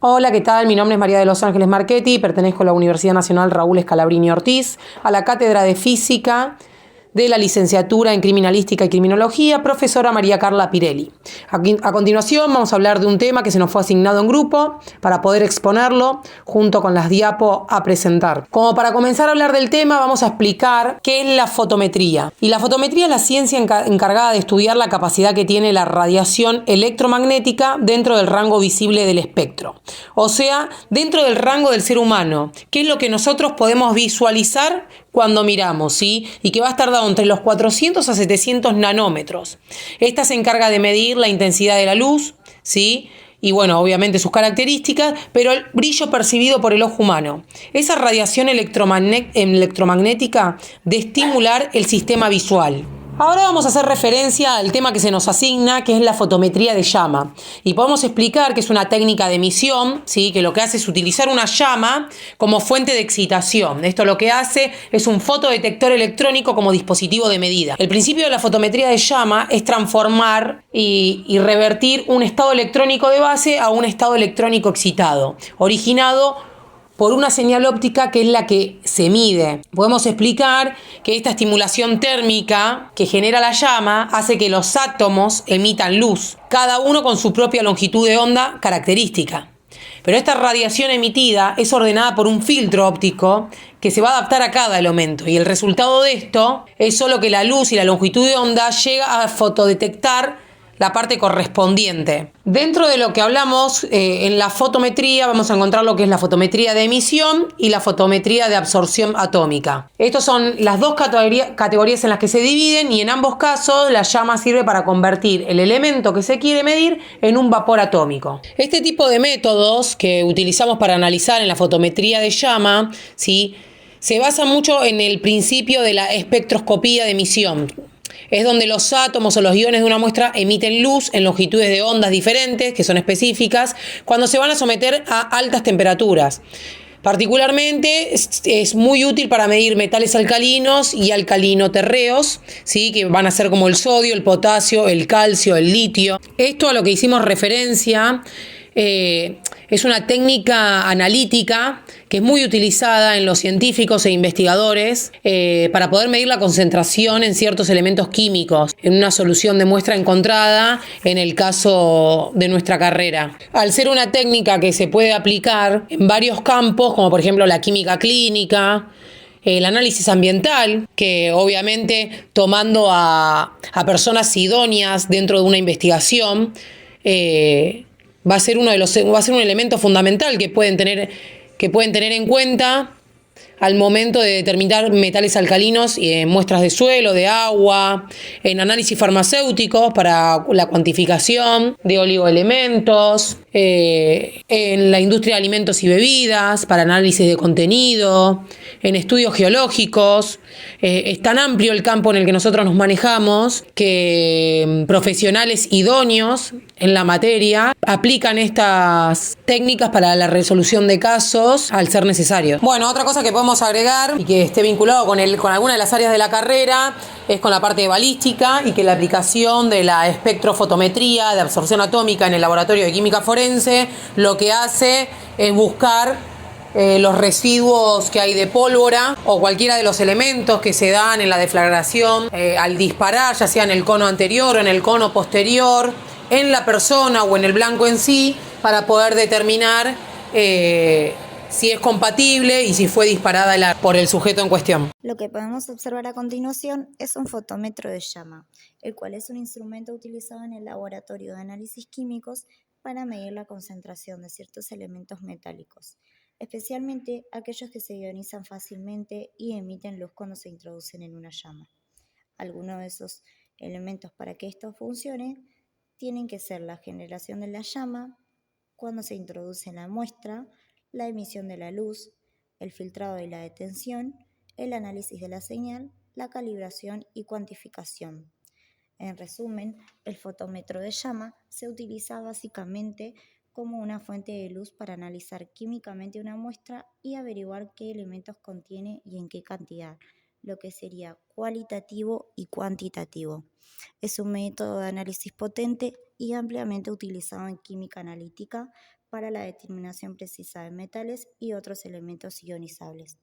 Hola, ¿qué tal? Mi nombre es María de los Ángeles Marchetti, pertenezco a la Universidad Nacional Raúl Scalabrini Ortiz, a la Cátedra de Física de la Licenciatura en Criminalística y Criminología, profesora María Carla Pirelli. A continuación vamos a hablar de un tema que se nos fue asignado en grupo para poder exponerlo junto con las diapo a presentar. Como para comenzar a hablar del tema, vamos a explicar qué es la fotometría. Y la fotometría es la ciencia encargada de estudiar la capacidad que tiene la radiación electromagnética dentro del rango visible del espectro. O sea, dentro del rango del ser humano, que es lo que nosotros podemos visualizar cuando miramos, ¿sí? Y que va a estar dado entre los 400 a 700 nanómetros. Esta se encarga de medir la intensidad de la luz, ¿sí? Y bueno, obviamente sus características, pero el brillo percibido por el ojo humano. Esa radiación electromagnética de estimular el sistema visual. Ahora vamos a hacer referencia al tema que se nos asigna, que es la fotometría de llama. Y podemos explicar que es una técnica de emisión, ¿sí? Que lo que hace es utilizar una llama como fuente de excitación. Esto lo que hace es un fotodetector electrónico como dispositivo de medida. El principio de la fotometría de llama es transformar y revertir un estado electrónico de base a un estado electrónico excitado, originado por una señal óptica que es la que se mide. Podemos explicar que esta estimulación térmica que genera la llama hace que los átomos emitan luz, cada uno con su propia longitud de onda característica. Pero esta radiación emitida es ordenada por un filtro óptico que se va a adaptar a cada elemento, y el resultado de esto es solo que la luz y la longitud de onda llega a fotodetectar la parte correspondiente. Dentro de lo que hablamos en la fotometría vamos a encontrar lo que es la fotometría de emisión y la fotometría de absorción atómica. Estas son las dos categorías en las que se dividen, y en ambos casos la llama sirve para convertir el elemento que se quiere medir en un vapor atómico. Este tipo de métodos que utilizamos para analizar en la fotometría de llama, ¿sí?, se basa mucho en el principio de la espectroscopía de emisión. Es donde los átomos o los iones de una muestra emiten luz en longitudes de ondas diferentes, que son específicas, cuando se van a someter a altas temperaturas. Particularmente es muy útil para medir metales alcalinos y alcalino-terreos, ¿sí?, que van a ser como el sodio, el potasio, el calcio, el litio. Esto a lo que hicimos referencia es una técnica analítica que es muy utilizada en los científicos e investigadores para poder medir la concentración en ciertos elementos químicos en una solución de muestra encontrada en el caso de nuestra carrera. Al ser una técnica que se puede aplicar en varios campos, como por ejemplo la química clínica, el análisis ambiental, que obviamente tomando a personas idóneas dentro de una investigación, va a ser un elemento fundamental que pueden tener en cuenta al momento de determinar metales alcalinos y en muestras de suelo, de agua, en análisis farmacéuticos para la cuantificación de oligoelementos, en la industria de alimentos y bebidas para análisis de contenido, en estudios geológicos. Es tan amplio el campo en el que nosotros nos manejamos que profesionales idóneos en la materia aplican estas técnicas para la resolución de casos al ser necesario. Bueno, otra cosa que podemos agregar y que esté vinculado con alguna de las áreas de la carrera es con la parte de balística, y que la aplicación de la espectrofotometría de absorción atómica en el laboratorio de química forense lo que hace es buscar los residuos que hay de pólvora o cualquiera de los elementos que se dan en la deflagración al disparar, ya sea en el cono anterior o en el cono posterior, en la persona o en el blanco en sí, para poder determinar si es compatible y si fue disparada por el sujeto en cuestión. Lo que podemos observar a continuación es un fotómetro de llama, el cual es un instrumento utilizado en el laboratorio de análisis químicos para medir la concentración de ciertos elementos metálicos, especialmente aquellos que se ionizan fácilmente y emiten luz cuando se introducen en una llama. Algunos de esos elementos, para que esto funcione, tienen que ser la generación de la llama, cuando se introduce en la muestra, la emisión de la luz, el filtrado y la detención, el análisis de la señal, la calibración y cuantificación. En resumen, el fotómetro de llama se utiliza básicamente como una fuente de luz para analizar químicamente una muestra y averiguar qué elementos contiene y en qué cantidad, lo que sería cualitativo y cuantitativo. Es un método de análisis potente y ampliamente utilizado en química analítica para la determinación precisa de metales y otros elementos ionizables.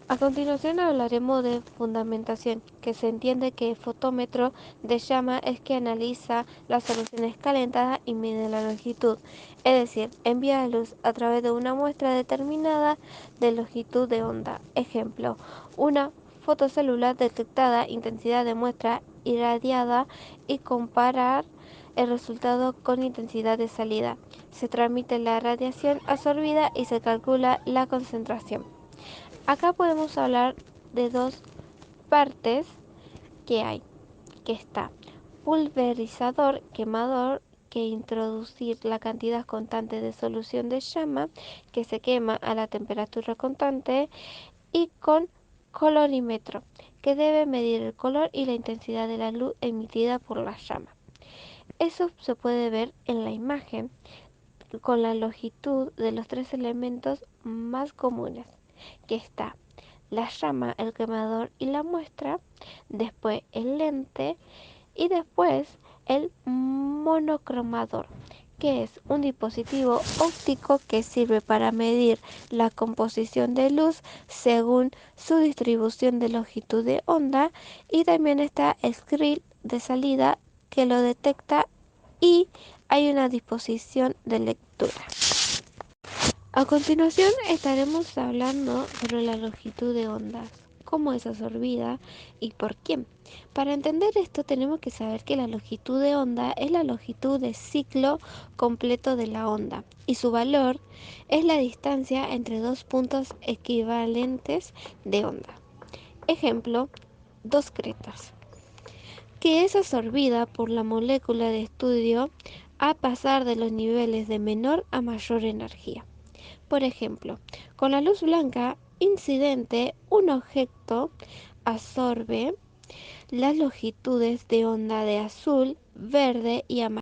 A continuación hablaremos de fundamentación, que se entiende que el fotómetro de llama es que analiza las soluciones calentadas y mide la longitud, es decir, envía la luz a través de una muestra determinada de longitud de onda. Ejemplo, una fotocelular detectada, intensidad de muestra irradiada y comparar el resultado con intensidad de salida. Se transmite la radiación absorbida y se calcula la concentración. Acá podemos hablar de dos partes que hay, que está pulverizador, quemador, que introducir la cantidad constante de solución de llama que se quema a la temperatura constante, y con colorímetro, que debe medir el color y la intensidad de la luz emitida por la llama. Eso se puede ver en la imagen con la longitud de los tres elementos más comunes, que está la llama, el quemador y la muestra, después el lente y después el monocromador, que es un dispositivo óptico que sirve para medir la composición de luz según su distribución de longitud de onda, y también está el grill de salida que lo detecta y hay una disposición de lectura. A continuación estaremos hablando sobre la longitud de ondas, cómo es absorbida y por quién. Para entender esto tenemos que saber que la longitud de onda es la longitud de ciclo completo de la onda y su valor es la distancia entre dos puntos equivalentes de onda. Ejemplo, dos cretas, que es absorbida por la molécula de estudio a pasar de los niveles de menor a mayor energía. Por ejemplo, con la luz blanca incidente, un objeto absorbe las longitudes de onda de azul, verde y amarillo.